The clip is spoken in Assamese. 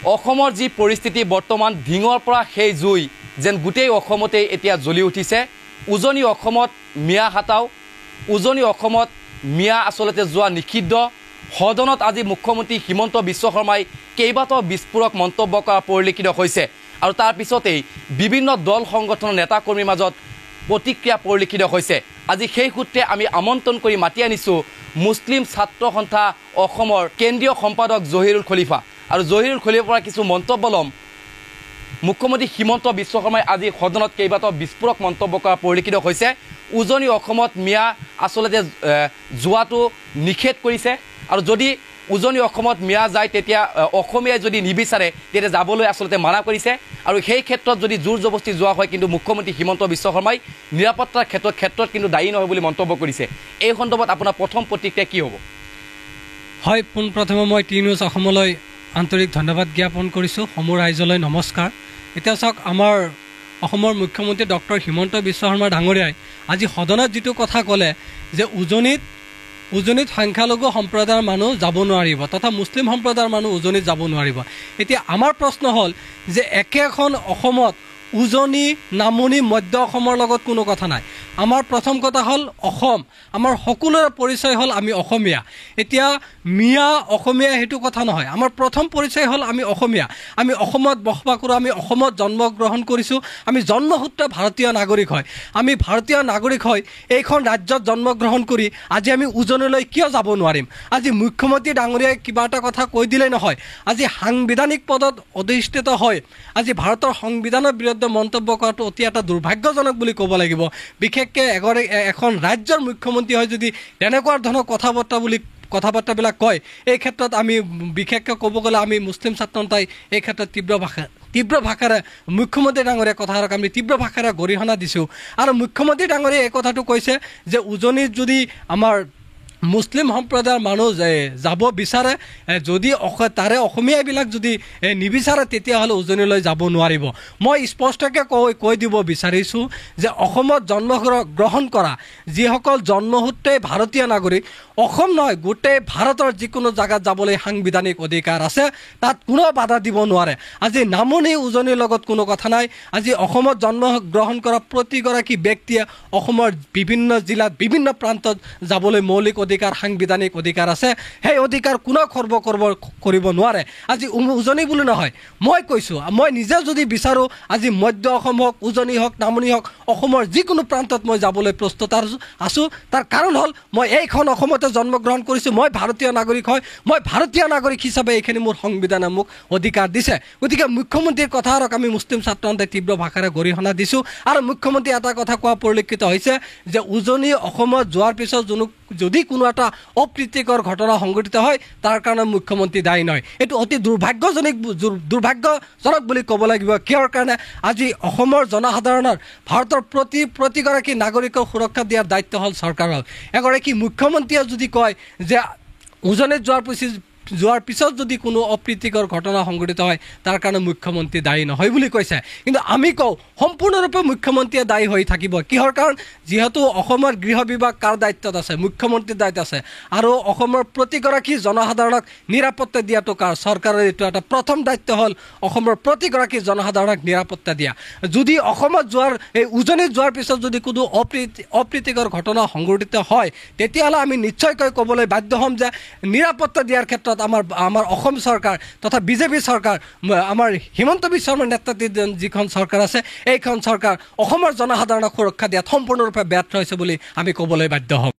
অসমৰ যি পৰিস্থিতি বৰ্তমান ধিঙৰ পৰা সেই জুই যেন গোটেই অসমতে এতিয়া জ্বলি উঠিছে উজনি অসমত মিয়া হাতাও উজনি অসমত মিয়া আচলতে যোৱা নিষিদ্ধ সদনত আজি মুখ্যমন্ত্ৰী হিমন্ত বিশ্ব শৰ্মাই কেইবাটাও বিস্ফোৰক মন্তব্য কৰা পৰিলক্ষিত হৈছে আৰু তাৰ পিছতেই বিভিন্ন দল সংগঠনৰ নেতা কৰ্মীৰ মাজত প্ৰতিক্ৰিয়া পৰিলক্ষিত হৈছে আজি সেই সূত্ৰে আমি আমন্ত্ৰণ কৰি মাতি আনিছো মুছলিম ছাত্ৰ সন্থা অসমৰ কেন্দ্ৰীয় সম্পাদক জহিৰুল খলিফা আৰু জহিৰুল খলিফাৰ পৰা কিছু মন্তব্য লম মুখ্যমন্ত্ৰী হিমন্ত বিশ্ব শৰ্মাই আজি সদনত কেইবাটাও বিস্ফোৰক মন্তব্য কৰা পৰিলক্ষিত হৈছে উজনি অসমত মিয়া আচলতে যোৱাটো নিষেধ কৰিছে আৰু যদি উজনি অসমত মিয়া যায় তেতিয়া অসমীয়াই যদি নিবিচাৰে তেতিয়া যাবলৈ আচলতে মানা কৰিছে আৰু সেই ক্ষেত্ৰত যদি জোৰ জবস্তি যোৱা হয় কিন্তু মুখ্যমন্ত্ৰী হিমন্ত বিশ্ব শৰ্মাই নিৰাপত্তাৰ ক্ষেত্ৰত কিন্তু দায়ী নহয় বুলি মন্তব্য কৰিছে এই সন্দৰ্ভত আপোনাৰ প্ৰথম প্ৰতিক্ৰিয়া কি হ'ব হয় পোনপ্ৰথমে মই টি নিউজ অসমলৈ আন্তৰিক ধন্যবাদ জ্ঞাপন কৰিছোঁ সমূহ ৰাইজলৈ নমস্কাৰ এতিয়া চাওক আমাৰ অসমৰ মুখ্যমন্ত্ৰী ডক্টৰ হিমন্ত বিশ্ব শৰ্মা ডাঙৰীয়াই আজি সদনত যিটো কথা ক'লে যে উজনিত সংখ্যালঘু সম্প্ৰদায়ৰ মানুহ যাব নোৱাৰিব তথা মুছলিম সম্প্ৰদায়ৰ মানুহ উজনিত যাব নোৱাৰিব এতিয়া আমাৰ প্ৰশ্ন হ'ল যে একেখন অসমত উজনি নামনি মধ্য অসমৰ লগত কোনো কথা নাই আমাৰ প্ৰথম কথা হ'ল অসম আমাৰ সকলোৰে পৰিচয় হ'ল আমি অসমীয়া এতিয়া মিয়া অসমীয়া হেতু কথা নহয় আমাৰ প্ৰথম পৰিচয় হ'ল আমি অসমীয়া আমি অসমত বসবাস কৰোঁ আমি অসমত জন্মগ্ৰহণ কৰিছোঁ আমি জন্মসূত্ৰে ভাৰতীয় নাগৰিক হয় আমি ভাৰতীয় নাগৰিক হয় এইখন ৰাজ্যত জন্মগ্ৰহণ কৰি আজি আমি উজনিলৈ কিয় যাব নোৱাৰিম আজি মুখ্যমন্ত্ৰী ডাঙৰীয়াই কিবা এটা কথা কৈ দিলেই নহয় আজি সাংবিধানিক পদত অধিষ্ঠিত হয় আজি ভাৰতৰ সংবিধানৰ বিৰুদ্ধে মন্তব্য কৰাটো অতি এটা দুৰ্ভাগ্যজনক বুলি ক'ব লাগিব বিশেষকৈ এখন ৰাজ্যৰ মুখ্যমন্ত্ৰী হয় যদি তেনেকুৱা ধৰণৰ কথাবাৰ্তাবিলাক কয় এই ক্ষেত্ৰত আমি বিশেষকৈ ক'ব গ'লে আমি মুছলিম ছাত্ৰ সন্থাই এই ক্ষেত্ৰত তীব্ৰ ভাষাৰে মুখ্যমন্ত্ৰী ডাঙৰীয়া কথাক আমি তীব্ৰ ভাষাৰে গৰিহণা দিছোঁ আৰু মুখ্যমন্ত্ৰী ডাঙৰীয়াই এই কথাটো কৈছে যে উজনিত যদি আমাৰ মুছলিম সম্প্ৰদায়ৰ মানুহ যাব বিচাৰে যদি তাৰে অসমীয়াবিলাক যদি নিবিচাৰে তেতিয়াহ'লে উজনিলৈ যাব নোৱাৰিব মই স্পষ্টকৈ কৈ দিব বিচাৰিছোঁ যে অসমত জন্মগ্ৰহণ কৰা যিসকল জন্মসূত্ৰে ভাৰতীয় নাগৰিক অসম নহয় গোটেই ভাৰতৰ যিকোনো জেগাত যাবলৈ সাংবিধানিক অধিকাৰ আছে তাত কোনো বাধা দিব নোৱাৰে আজি নামনি উজনিৰ লগত কোনো কথা নাই আজি অসমত জন্মগ্ৰহণ কৰা প্ৰতিগৰাকী ব্যক্তিয়ে অসমৰ বিভিন্ন জিলাত বিভিন্ন প্ৰান্তত যাবলৈ মৌলিক অধিকাৰ সাংবিধানিক অধিকাৰ আছে সেই অধিকাৰ কোনো খৰ্ব কৰিব নোৱাৰে আজি উজনি বুলি নহয় মই কৈছোঁ মই নিজে যদি বিচাৰোঁ আজি মধ্য অসম হওক উজনি হওক নামনি হওক অসমৰ যিকোনো প্ৰান্তত মই যাবলৈ প্ৰস্তুত আছোঁ তাৰ কাৰণ হ'ল মই এইখন অসমতে জন্মগ্ৰহণ কৰিছোঁ মই ভাৰতীয় নাগৰিক হয় মই ভাৰতীয় নাগৰিক হিচাপে এইখিনি মোৰ সংবিধানে মোক অধিকাৰ দিছে গতিকে মুখ্যমন্ত্ৰীৰ কথাক আমি মুছলিম ছাত্ৰ সন্থাই তীব্ৰ ভাষাৰে গৰিহণা দিছোঁ আৰু মুখ্যমন্ত্ৰী এটা কথা কোৱা পৰিলক্ষিত হৈছে যে উজনি অসমত যোৱাৰ পিছত যদি কোনো এটা অপ্ৰীতিকৰ ঘটনা সংঘটিত হয় তাৰ কাৰণে মুখ্যমন্ত্ৰী দায়ী নহয় এইটো অতি দুৰ্ভাগ্যজনক বুলি ক'ব লাগিব কিয়ৰ কাৰণে আজি অসমৰ জনসাধাৰণৰ ভাৰতৰ প্ৰতিগৰাকী নাগৰিকক সুৰক্ষা দিয়াৰ দায়িত্ব হ'ল চৰকাৰৰ এগৰাকী মুখ্যমন্ত্ৰীয়ে যদি কয় যে উজনিত যোৱাৰ পিছত যদি কোনো অপ্ৰীতিকৰ ঘটনা সংঘটিত হয় তাৰ কাৰণে মুখ্যমন্ত্ৰী দায়ী নহয় বুলি কৈছে কিন্তু আমি কওঁ সম্পূৰ্ণৰূপে মুখ্যমন্ত্ৰীয়ে দায়ী হৈ থাকিব কিহৰ কাৰণ যিহেতু অসমৰ গৃহ বিভাগ কাৰ দায়িত্বত আছে মুখ্যমন্ত্ৰীৰ দায়িত্ব আছে আৰু অসমৰ প্ৰতিগৰাকী জনসাধাৰণক নিৰাপত্তা দিয়াটো চৰকাৰৰ এইটো এটা প্ৰথম দায়িত্ব হ'ল অসমৰ প্ৰতিগৰাকী জনসাধাৰণক নিৰাপত্তা দিয়া যদি অসমত এই উজনিত যোৱাৰ পিছত যদি কোনো অপ্ৰীতিকৰ ঘটনা সংঘটিত হয় তেতিয়াহ'লে আমি নিশ্চয়কৈ ক'বলৈ বাধ্য হ'ম যে নিৰাপত্তা দিয়াৰ ক্ষেত্ৰত আমাৰ অসম চৰকাৰ তথা বিজেপি চৰকাৰ আমাৰ হিমন্ত বিশ্ব শৰ্মাৰ নেতৃত্বত যিখন চৰকাৰ আছে এইখন চৰকাৰ অসমৰ জনসাধাৰণক সুৰক্ষা দিয়াত সম্পূৰ্ণৰূপে ব্যৰ্থ হৈছে বুলি আমি ক'বলৈ বাধ্য হ'ম